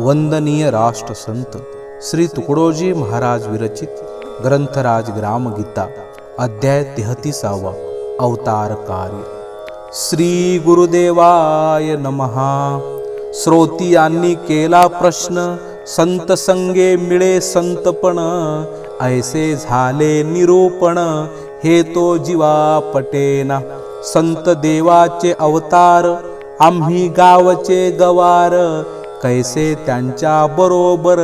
वंदनीय राष्ट्रसंत श्री तुकडोजी महाराज विरचित ग्रंथराज ग्रामगीता अध्याय 33 अवतार कार्य। श्री गुरुदेवाय नमः। श्रोतियांनी केला प्रश्न, संत संगे मिळे संतपण, ऐसे झाले निरूपण, हे तो जीवा पटेना। संत देवाचे अवतार, आम्ही गावचे गवार, कैसे त्यांच्या बरोबर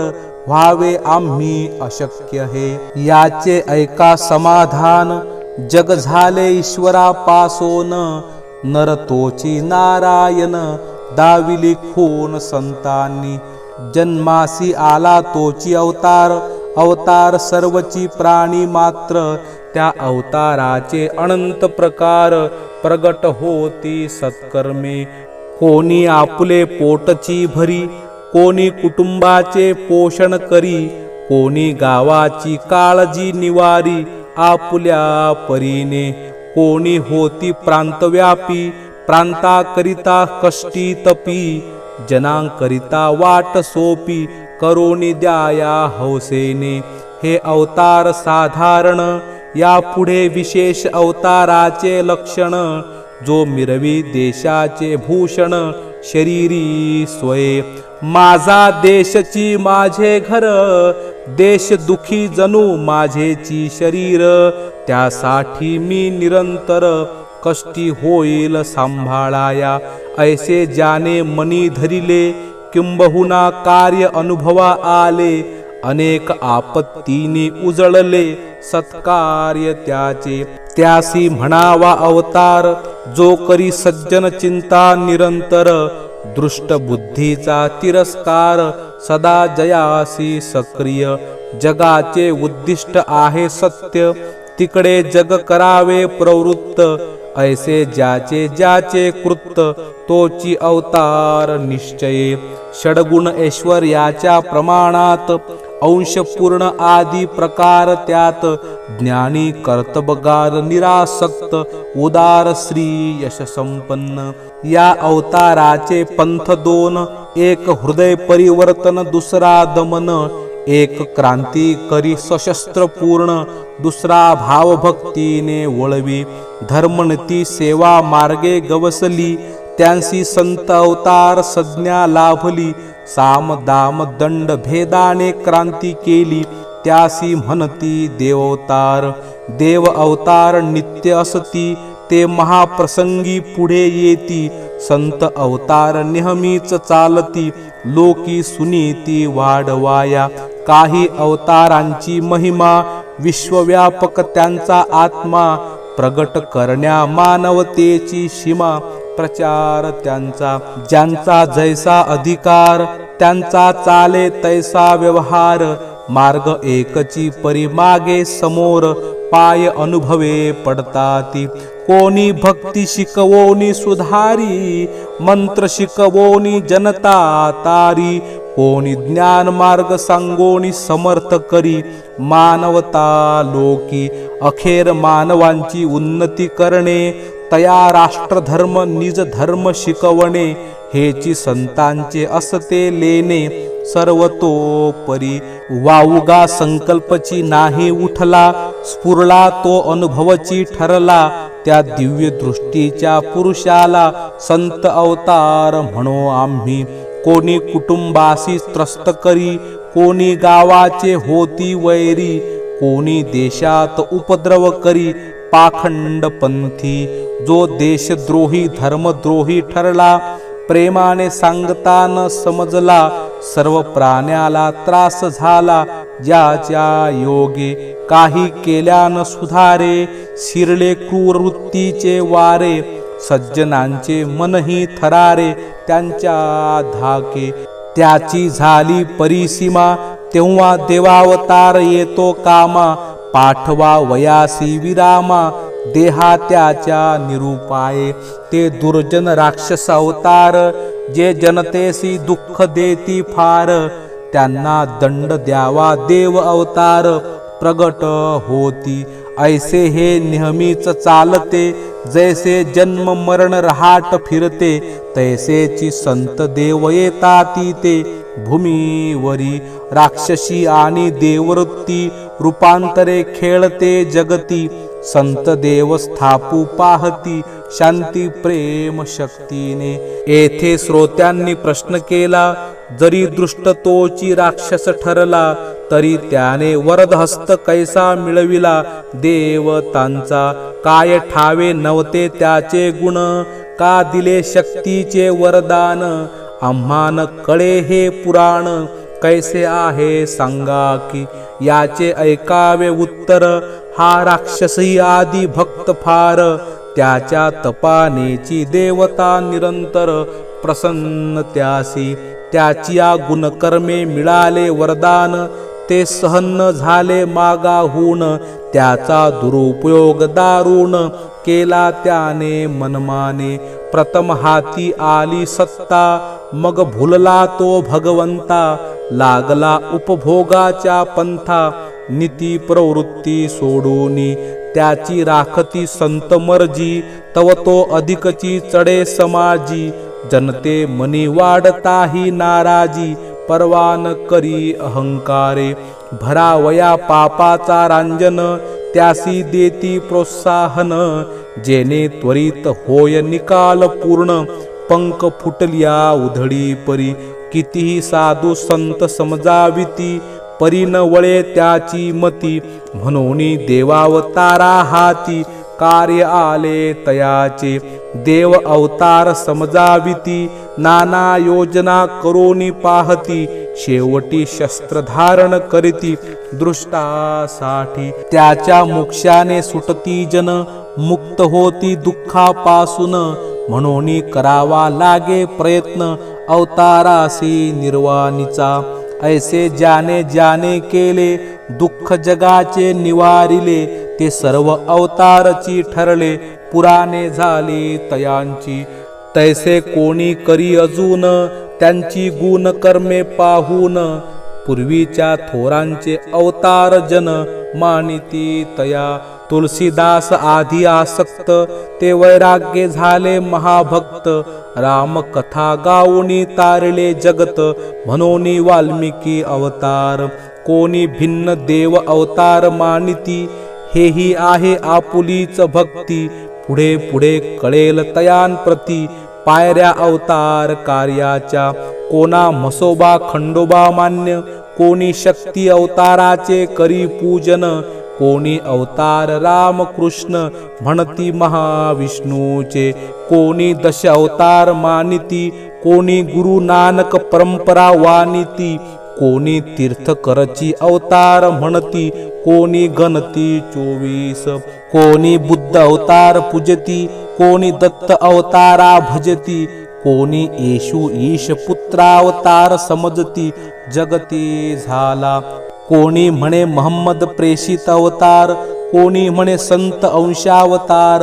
व्हावे आम्ही अशक्य हे। याचे ऐका समाधान, जग झाले ईश्वरापासोन, नर तोची नारायण, दाविली खून संतांनी। जन्मासी आला तोची अवतार, अवतार सर्वची प्राणी मात्र, त्या अवताराचे अनंत प्रकार, प्रगट होती सत्कर्मे। कोणी आपुले पोटची भरी, कोणी कुटुंबाचे पोषण करी, कोणी गावाची काळजी निवारी आपुल्या परीने। कोणी होती प्रांतव्यापी, प्रांताकरिता कष्टी तपी, जनांकरिता वाट सोपी, करोनी द्याया हौसेने। हे अवतार साधारण, या पुढे विशेष अवताराचे लक्षण, जो मिरवी देशाचे भूषण, शरीरी स्वये। माझा देशची माझे घर, देश दुखी जणू माझेची शरीर, त्यासाठी मी निरंतर कष्टी होईल सांभाळाया। ऐसे ज्याने मनी धरिले, किंबहुना कार्य अनुभवा आले, अनेक आपत्तीने उजळले सत्कार्य त्याचे। त्यासी म्हणावा अवतार, जो करी सज्जन चिंता निरंतर, दृष्ट बुद्धीचा तिरस्कार, सदा जयासी सक्रिय। जगाचे उद्दिष्ट आहे सत्य, तिकडे जग करावे प्रवृत्त, ऐसे ज्याचे ज्याचे कृत्य, तोची अवतार निश्चये। षडगुण ऐश्वर्याच्या प्रमाणात, अंशपूर्ण आदी प्रकार त्यात, ज्ञानी कर्तबगार निरासक्त, उदार श्री यश संपन्न। या अवताराचे पंथ दोन, एक हृदय परिवर्तन, दुसरा दमन, एक क्रांती करी सशस्त्र पूर्ण, दुसरा भावभक्तीने वळवी। धर्मनीती सेवा मार्गे गवसली, त्यांसी संत अवतार संज्ञा लाभली। साम दाम दंड भेदाने क्रांती केली, त्यासी म्हणती देवअवतार। देव अवतार नित्य असती, ते महाप्रसंगी पुढे येती। संत अवतार नेहमीच चालती, लोकी सुनीती वाढवाया। काही अवतारांची महिमा, विश्वव्यापक त्यांचा आत्मा, प्रगट करण्या मानवतेची सीमा, प्रचार त्यांचा। ज्यांचा जैसा अधिकार, त्यांचा चाले तैसा व्यवहार, मार्ग एकची परिमागे समोर, पाय अनुभवे पडताती। कोणी भक्ती शिकवोनी सुधारी, मंत्र शिकवोनी जनता तारी, कोणी ज्ञान मार्ग सांगोनी समर्थ करी, मानवता लोकी। अखेर मानवांची उन्नती करणे, तया राष्ट्रधर्म निज धर्म शिकवणे, हेची संतांचे असते लेणे सर्वतोपरी। वाऊगा संकल्पची नाही उठला, स्फुरला तो अनुभवची ठरला, त्या दिव्य दृष्टीच्या पुरुषाला संत अवतार म्हणो आम्ही। कोणी कुटुंबासी त्रस्त करी, कोणी गावाचे होती वैरी, कोणी देशात उपद्रव करी पाखंडपंथी। जो देशद्रोही धर्मद्रोही ठरला, प्रेमाने सांगता न समजला, सर्व प्राण्याला त्रास झाला, ज्याच्या योगे काही केल्यान सुधारे, शिरले क्रूर वृत्तीचे वारे, सज्जनांचे मनही थरारे, त्यांच्या धाके। त्याची झाली परिसीमा, तेव्हा देवावतार येतो कामा, पाठवा वयासी विरामा, देहा त्याच्या निरूपाये। ते दुर्जन राक्षस अवतार, जे जनतेसी दुःख देती फार, त्यांना दंड द्यावा देव अवतार, प्रगट होती। ऐसे हे नेहमीच चालते, जैसे जन्म मरण रहाट फिरते, तैसेची संत देव येताती ते, भूमीवरी राक्षसी आणि देववृत्ती रूपांतरे खेळते जगती संत देव स्थापू पाहती शांती प्रेम शक्तीने। येथे श्रोत्यांनी प्रश्न केला, जरी दृष्ट तोची राक्षस ठरला तरी त्याने वरदहस्त कैसा मिळविला। देवतांचा काय ठावे नव्हते त्याचे गुण, का दिले शक्तीचे वरदान। आम्हान कळे हे पुराण, कैसे आहे सांगा की याचे ऐकावे उत्तर। हा राक्षसी आदी भक्त फार, त्याच्या तपानेची देवता निरंतर प्रसन्न त्यासी। त्याची या गुणकर्मे मिळाले वरदान, ते सहन झाले मागाहून। त्याचा दुरुपयोग दारुण केला त्याने मनमाने। प्रथम हाती आली सत्ता, मग भुलला तो भगवंता। लागला उपभोगाच्या पंथा, नीती प्रवृत्ती सोडूनी। त्याची राखती संत मर्जी, तव तो अधिकची चढे समाजी। जनते मनी वाढताही नाराजी, परवान करी अहंकारे। भरावया पापाचा रांजन, त्यासी देती प्रोत्साहन। जेने त्वरित होय निकाल पूर्ण, पंख फुटल्या उधळी परी। कितीही साधू संत समजाविती, परी न वळे त्याची मती। म्हणून देवावतारा हाती, कार्य आले तयाचे। देव अवतार समजाविती, नाना योजना करोनी पाहती। शेवटी शस्त्र धारण करीती, दृष्टासाठी। त्याच्या मोक्षाने सुटती जन, मुक्त होती दुःखापासून। म्हणून करावा लागे प्रयत्न, अवतारासी निर्वाणीचा। ऐसे ज्याने ज्याने केले, दुःख जगाचे निवारिले। ते सर्व अवतारची ठरले, पुराणे झाली तयांची। तैसे कोणी करी अजून, त्यांची गुण कर्मे पाहून। पूर्वीच्या थोरांचे अवतार जन, मानिती तया। तुलसीदास आधी आसक्त, ते वैराग्य झाले महाभक्त। राम कथा गाऊनी तारले जगत, म्हणून वाल्मिकी अवतार। कोणी भिन्न देव अवतार मानिती, हेही आहे आपुलीच भक्ती। पुढे पुढे कळेल तयांप्रती, पायऱ्या अवतार कार्याच्या। कोणा म्हसोबा खंडोबा मान्य, कोणी शक्ती अवताराचे करी पूजन। कोणी अवतार राम कृष्ण, म्हणती महाविष्णूचे। कोणी दश अवतार मानिती, कोणी गुरु नानक परंपरा वानिती। कोणी तीर्थकरची अवतार म्हणती, कोणी गणती 24। कोणी बुद्ध अवतार पूजती, कोणी दत्त अवतारा भजती। कोणी येशू ईश पुत्रावतार समजती, जगती झाला। कोणी म्हणे महम्मद प्रेषित अवतार, कोणी म्हणे संत अंशावतार।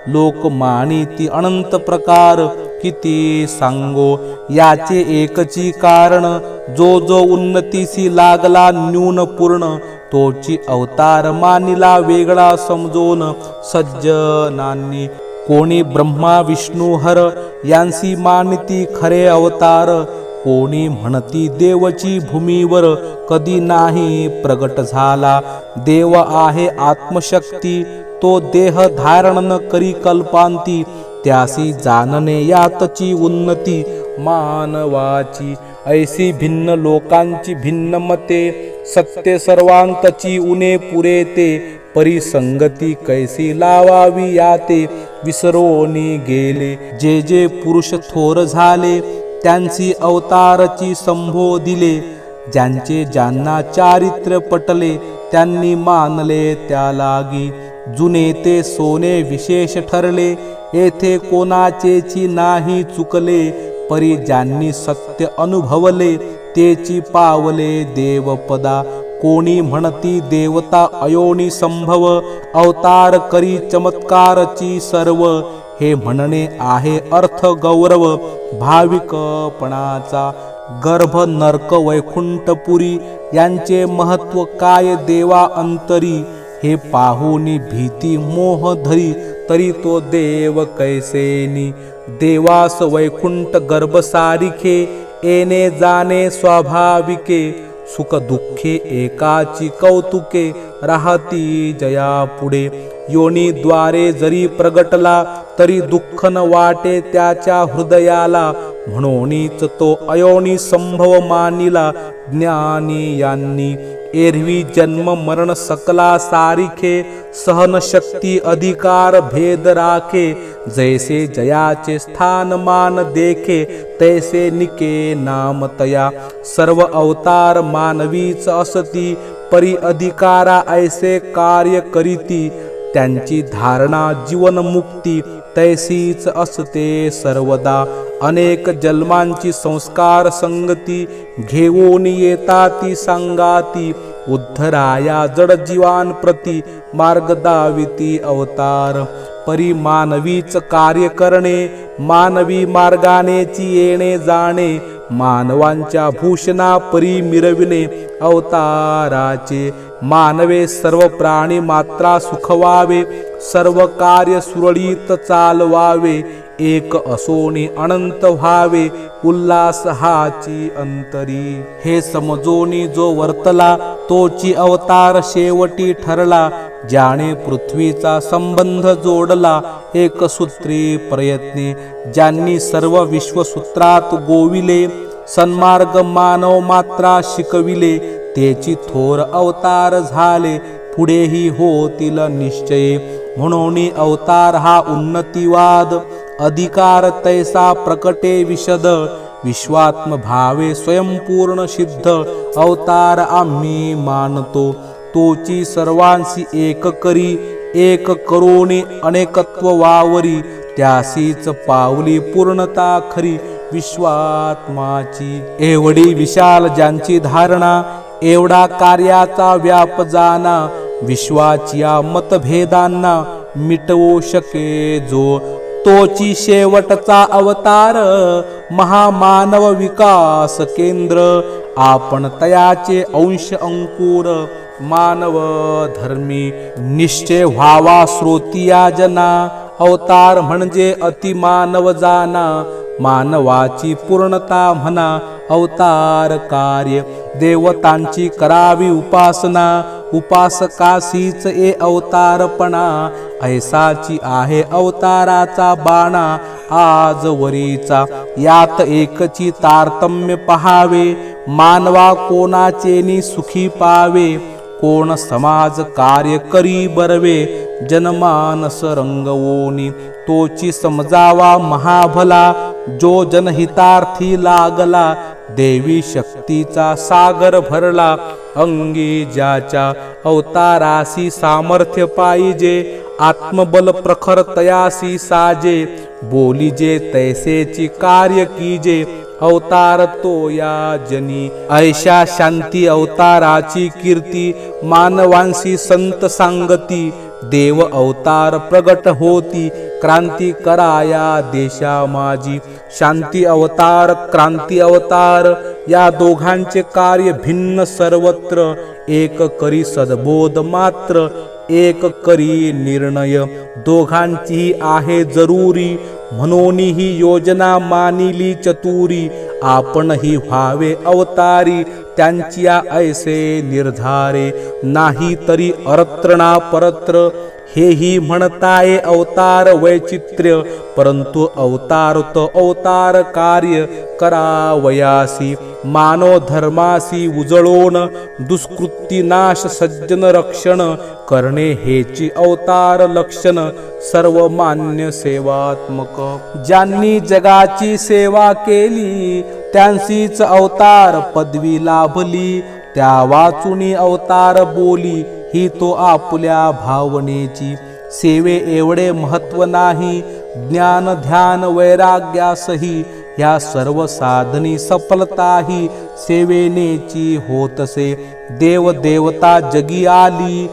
लोक मानिती अनंत प्रकार, किती सांगो याचे एकची कारण। जो जो उन्नतीसी लागला न्यून पूर्ण, तोची अवतार मानिला वेगळा समजून सज्जनांनी। कोणी ब्रह्मा विष्णू हर, यांसी मानिती खरे अवतार। कोणी म्हणती देवची भूमीवर, कधी नाही प्रगट झाला। देव आहे आत्मशक्ती, तो देह धारण न करी कल्पांती। त्यासी जाणणे यातची उन्नती मानवाची। ऐसी भिन्न लोकांची भिन्न मते, सत्य सर्वांतची उणे पुरेते। परिसंगती कैसी लावावी याते, विसरोनी गेले। जे जे पुरुष थोर झाले, त्यांची अवतारची संबोधिले। ज्यांचे ज्यांना चारित्र्य पटले, त्यांनी मानले त्या लागी। जुने ते सोने विशेष ठरले, येथे कोणाचेची नाही चुकले। परी ज्यांनी सत्य अनुभवले, तेची पावले देवपदा। कोणी म्हणती देवता अयोनी संभव, अवतार करी चमत्कारची सर्व। हे म्हणणे आहे अर्थ गौरव, भाविकपणाचा। गर्भ नरक वैकुंठपुरी, यांचे महत्व काय देवा अंतरी। हे पाहुनी भीती मोह धरी, तरी तो देव कैसेनी। देवास वैकुंठ गर्भ सारिखे, येणे जाणे स्वाभाविके सुख दुःखे एकाची कौतुके राहती जया पुढे योनीद्वारे जरी प्रगटला तरी दुःख न वाटे त्याच्या हृदयाला म्हणूनच तो अयोनी संभव मानिला ज्ञानी यांनी एरवी जन्म मरण सकला सारिखे सहन शक्ती अधिकार भेद राखे जैसे जयाचे स्थान मान देखे तैसे निके नाम तया सर्व अवतार मानवीच असती परी अधिकारा ऐसे कार्य करीती त्यांची धारणा जीवन मुक्ती तैसीच असते सर्वदा अनेक जन्मांची संस्कार संगती घेऊन येताती सांगाती उद्धराया जड जीवान प्रती मार्ग दाविती अवतार परी मानवीच कार्य करणे मानवी मार्गानेची येणे जाणे मानवांच्या भूषणा परी मिरविणे अवताराचे मानवे सर्व प्राणी मात्रा सुखवावे सर्व कार्य सुरळीत चालवावे एक असोनी अनंत व्हावे उल्हास हाची अंतरी हे समजोनी जो वर्तला तोची अवतार शेवटी ठरला ज्याने पृथ्वीचा संबंध जोडला एक सूत्री प्रयत्ने ज्यांनी सर्व विश्वसूत्रात गोविले सन्मार्ग मानव मात्रा शिकविले तेची थोर अवतार झाले पुढेही होतील निश्चय म्हणून अवतार हा उन्नतीवाद अधिकार तैसा प्रकटे विशद विश्वात्म भावे स्वयंपूर्ण सिद्ध अवतार आम्ही मानतो तोची सर्वांशी एक करी एक करोनी अनेकत्व वावरी त्यासीच पावली पूर्णता खरी विश्वात्माची एवढी विशाल ज्यांची धारणा एवढा कार्याचा व्याप जाना विश्वाच्या मतभेदांना मिटवू शके जो तोची शेवटचा अवतार महामानव विकास केंद्र आपण तयाचे अंश अंकुर मानव धर्मी निश्चय व्हावा श्रोतिया जना अवतार म्हणजे अतिमानव जाना मानवाची पूर्णता म्हणा अवतार कार्य देवतांची करावी उपासना उपासकासीच ए अवतारपणा ऐसाची आहे अवताराचा बाणा आजवरीचा यात एकची तारतम्य पहावे मानवा कोणाचेनी सुखी पावे कोण समाज कार्य करी बरवे जनमानस रंगवोनी तोची समजावा महाभला जो जनहितार्थी लागला देवी शक्तीचा सागर भरला अंगी ज्याच्या अवतारासी सामर्थ्य पाहिजे आत्मबल प्रखर तयासी साजे बोलीजे तैसेची कार्य कीजे अवतार तो या जनी ऐशा शांती अवताराची कीर्ती मानवांशी संत सांगती देव अवतार प्रगट होती क्रांती कराया देशा माझी शांती अवतार क्रांती अवतार या दोघांचे कार्य भिन्न सर्वत्र एक करी सद्बोध मात्र एक करी निर्णय दोघांची आहे जरुरी म्हणून ही योजना मानिली चतुरी आपणही व्हावे अवतारी त्यांची ऐसे निर्धारे नाही तरी अरत्र ना परत्र हेही म्हणताये अवतार वैचित्र्य परंतु अवतार तो अवतार कार्य करावयासी मानव धर्मासी उजळोन दुष्कृती नाश सज्जन रक्षण करणे हेची अवतार लक्षण सर्वमान्य सेवात्मक ज्यांनी जगाची सेवा केली त्यांचीच अवतार पदवी लाभली त्या वाचुनी अवतार बोली ही तो आपल्या भावनेची सेवे एवढे महत्व नाही ज्ञान ध्यान वैराग्यासही या सर्व साधनी सफलताही सेवेनेची होतसे देव देवता जगी आली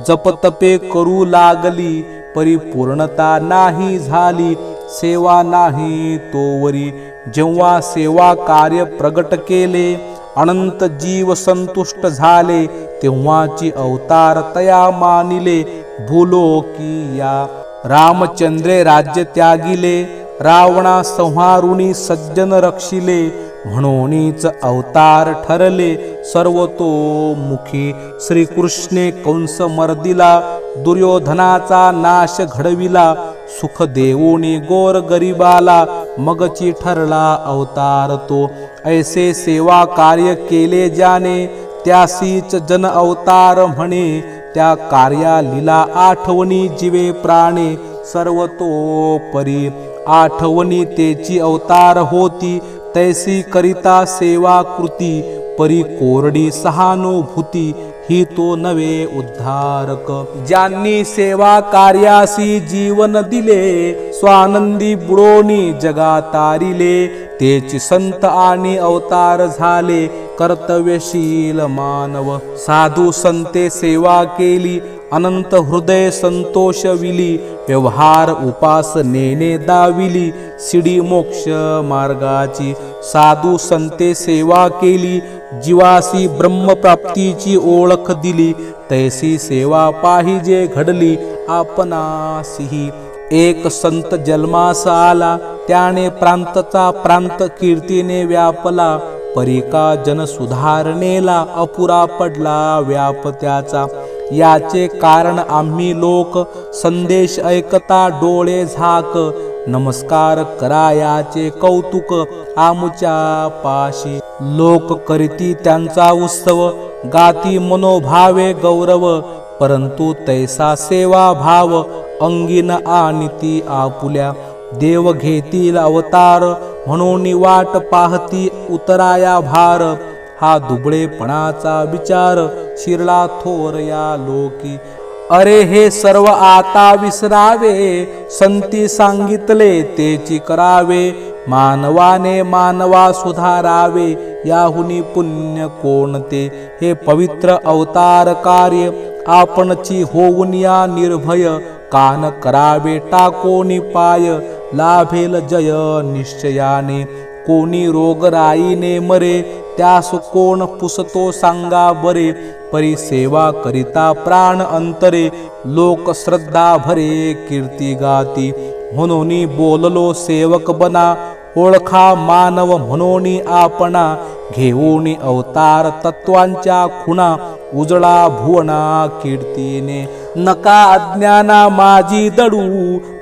जपतपे करू लागली परिपूर्णता नाही झाली सेवा नाही तोवरी जेव्हा सेवा कार्य प्रगट केले अनंत जीव संतुष्ट झाले तेव्हाची अवतार तया मानिले भूलो की या रामचंद्रे राज्य त्यागिले रावणा संहारुणी सज्जन रक्षिले म्हणूनच अवतार ठरले सर्वतोमुखी. श्रीकृष्णे कंस मर्दिला दुर्योधनाचा नाश घडविला. सुख देऊनी गोर गरिबाला मगची ठरला अवतार तो. ऐसे सेवा कार्य केले ज्याने त्यासीच जन अवतार म्हणे. त्या कार्या लीला आठवणी जीवे प्राणे सर्वतोपरी. आठवणी तेची अवतार होती तैसी करिता सेवा कृती. परी कोरडी सहानुभूती ही तो नवे उद्धारक. ज्यांनी सेवा कार्यासी जीवन दिले स्वानंदी बुडोनी जगा तारिले. तेची संत आणि अवतार झाले कर्तव्यशील मानव. साधू संते सेवा केली अनंत हृदय संतोष विली. व्यवहार उपासनेने दाविली सिडी मोक्ष मार्गाची. साधू संते सेवा केली जीवासी ब्रह्मप्राप्तीची ओळख दिली. तैसी सेवा पाहिजे घडली आपणासीही. एक संत जन्मास आला त्याने प्रांतचा प्रांत कीर्तीने व्यापला. परिका जन सुधारणेला अपुरा पडला व्याप त्याचा. याचे कारण आम्ही लोक संदेश ऐकता डोळे झाक. नमस्कार करा याचे कौतुक आमुच्या पाशी. लोक करीती त्यांचा उत्सव गाती मनोभावे गौरव. परंतु तैसा सेवा भाव अंगीन आणिती आपुल्या. देव घेतील अवतार म्हणून वाट पाहती उतराया भार. हा दुबळेपणाचा विचार शिरला थोर या लोकी. अरे हे सर्व आता विसरावे संती सांगितले तेची करावे. मानवाने मानवा सुधारावे याहुनी पुण्य कोणते. हे पवित्र अवतार कार्य आपणची होऊन या निर्भय. कान करावे टाकोनी पाय लाभेल जय निश्चयाने. कोणी रोगराईने मरे त्यास कोण पुसतो सांगा बरे. परी सेवा करिता प्राण अंतरे लोक श्रद्धा भरे कीर्ती गाती. म्हणून बोललो सेवक बना ओळखा मानव म्हणून आपणा. घेऊन अवतार तत्वांच्या खुणा उजळा भुवना कीर्तीने. नका अज्ञाना माझी दडू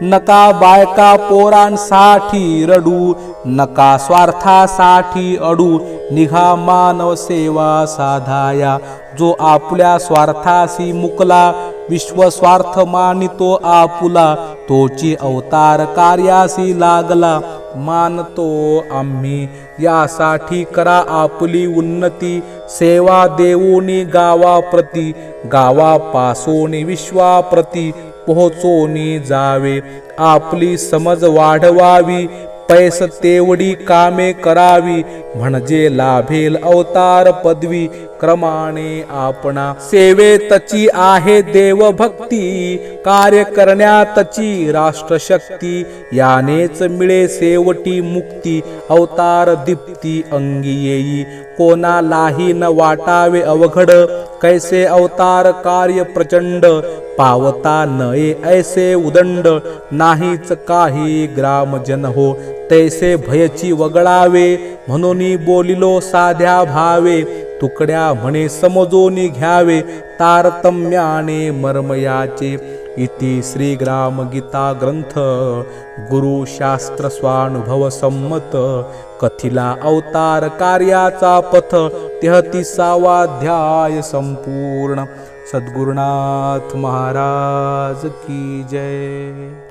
नका बायका पोरांसाठी रडू. नका स्वार्थासाठी अडू निघा मानव सेवा साधाया. जो आपल्या स्वार्थासी मुकला विश्व स्वार्थ मानितो आपुला. तोची अवतार कार्यासी लागला मानतो आम्ही. यासाठी करा आपली उन्नती सेवा देऊनी गावाप्रती. गावापासोनी विश्वाप्रती पोहोचोनी जावे. आपली समज वाढवावी पैस तेवढी कामे करावी. म्हणजे लाभेल अवतार पदवी क्रमाने आपणा. सेवेतची आहे देवभक्ती कार्य करण्यातची राष्ट्रशक्ती. यानेच मिळे शेवटी मुक्ती अवतार दीप्ती अंगी येई. कोणालाही न वाटावे अवघड कैसे अवतार कार्य प्रचंड. पावता नये ऐसे उदंड नाहीच काही ग्रामजन हो. तैसे भयची वगळावे म्हणून बोलिलो साध्या भावे. तुकड्या म्हणे समजून घ्यावे तारतम्याने मर्मयाचे. इति श्री ग्राम गीता ग्रंथ गुरु शास्त्र स्वानुभव संमत. कथिला अवतार कार्याचा पथ 33वा अध्याय संपूर्ण. सद्गुरुनाथ महाराज की जय.